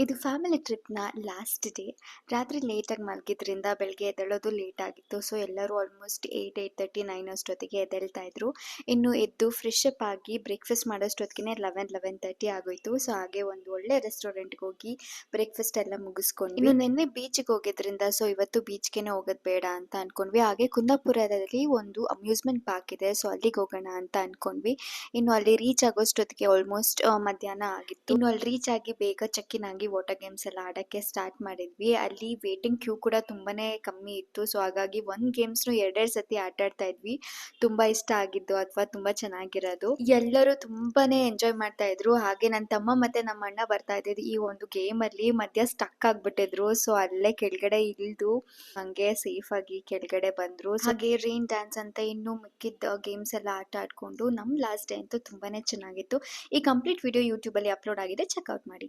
ಇದು family ಟ್ರಿಪ್‌ನ last day. ರಾತ್ರಿ ಲೇಟಾಗಿ ಮಲಗಿದ್ರಿಂದ ಬೆಳಗ್ಗೆ ಎದ್ದೇಳೋದು ಲೇಟ್ ಆಗಿತ್ತು. ಸೊ ಎಲ್ಲರೂ ಆಲ್ಮೋಸ್ಟ್ 8, 8:30, 9 ಅಷ್ಟೊತ್ತಿಗೆ ಎದ್ದೇಳ್ತಾ ಇದ್ರು. ಇನ್ನು ಎದ್ದು ಫ್ರೆಶ್ ಅಪ್ ಆಗಿ ಬ್ರೇಕ್‌ಫಾಸ್ಟ್ ಮಾಡೋಷ್ಟೊತ್ತಿಗೆ 11, 11:30 ಆಗೋಯ್ತು. ಸೊ ಹಾಗೆ ಒಂದು ಒಳ್ಳೆ ರೆಸ್ಟೋರೆಂಟ್‌ಗೆ ಹೋಗಿ ಬ್ರೇಕ್‌ಫಾಸ್ಟ್ ಎಲ್ಲ ಮುಗಿಸ್ಕೊಂಡ್ವಿ. ಇನ್ನು ನಿನ್ನೆ ಬೀಚ್‌ಗೆ ಹೋಗಿದ್ರಿಂದ ಸೊ ಇವತ್ತು ಬೀಚ್‌ಗೆನೆ ಹೋಗೋದು ಬೇಡ ಅಂತ ಅನ್ಕೊಂಡ್ವಿ. ಹಾಗೆ ಕುಂದಾಪುರದಲ್ಲಿ ಒಂದು ಅಮ್ಯೂಸ್ಮೆಂಟ್ ಪಾರ್ಕ್ ಇದೆ. ಸೊ ಅಲ್ಲಿಗೆ ಹೋಗೋಣ ಅಂತ ಅನ್ಕೊಂಡ್ವಿ. ಇನ್ನು ಅಲ್ಲಿ ರೀಚ್ ಆಗೋಷ್ಟೊತ್ತಿಗೆ ಆಲ್ಮೋಸ್ಟ್ ಮಧ್ಯಾಹ್ನ ಆಗಿತ್ತು. ಇನ್ನು ಅಲ್ಲಿ ರೀಚ್ ಆಗಿ ಬೇಗ ಚೆಕ್ ಇನ್ ಆಗಿ ವಾಟರ್ ಗೇಮ್ಸ್ ಎಲ್ಲ ಆಡಕ್ಕೆ ಸ್ಟಾರ್ಟ್ ಮಾಡಿದ್ವಿ. ಅಲ್ಲಿ ವೇಟಿಂಗ್ ಕ್ಯೂ ಕೂಡ ತುಂಬಾನೇ ಕಮ್ಮಿ ಇತ್ತು. ಸೊ ಹಾಗಾಗಿ ಒಂದ್ ಗೇಮ್ಸ್‌ನು ಎರಡೆರಡು ಸತಿ ಆಟ ಆಡ್ತಾ ಇದ್ವಿ. ತುಂಬಾ ಇಷ್ಟ ಆಗಿದ್ದು ಅಥವಾ ತುಂಬಾ ಚೆನ್ನಾಗಿರೋದು. ಎಲ್ಲರೂ ತುಂಬಾನೇ ಎಂಜಾಯ್ ಮಾಡ್ತಾ ಇದ್ರು. ಹಾಗೆ ನನ್ನ ತಮ್ಮ ಮತ್ತೆ ನಮ್ಮ ಅಣ್ಣ ಬರ್ತಾ ಇದ್ದಿದ್ದು ಈ ಒಂದು ಗೇಮ್ ಅಲ್ಲಿ ಮಧ್ಯ ಸ್ಟಕ್ ಆಗ್ಬಿಟ್ಟಿದ್ರು. ಸೊ ಅಲ್ಲೇ ಕೆಳಗಡೆ ಇಳ್ದು ಹಂಗೆ ಸೇಫ್ ಆಗಿ ಕೆಳಗಡೆ ಬಂದ್ರು. ಹಾಗೆ ರೈನ್ ಡ್ಯಾನ್ಸ್ ಅಂತ ಇನ್ನು ಮಿಕ್ಕಿದ್ದ ಗೇಮ್ಸ್ ಎಲ್ಲ ಆಟ ಆಡ್ಕೊಂಡು ನಮ್ ಲಾಸ್ಟ್ ಡೇ ಅಂತೂ ತುಂಬಾನೇ ಚೆನ್ನಾಗಿತ್ತು. ಈ ಕಂಪ್ಲೀಟ್ ವಿಡಿಯೋ ಯೂಟ್ಯೂಬ್ ಅಲ್ಲಿ ಅಪ್ಲೋಡ್ ಆಗಿದೆ. ಚೆಕ್ಔಟ್ ಮಾಡಿ.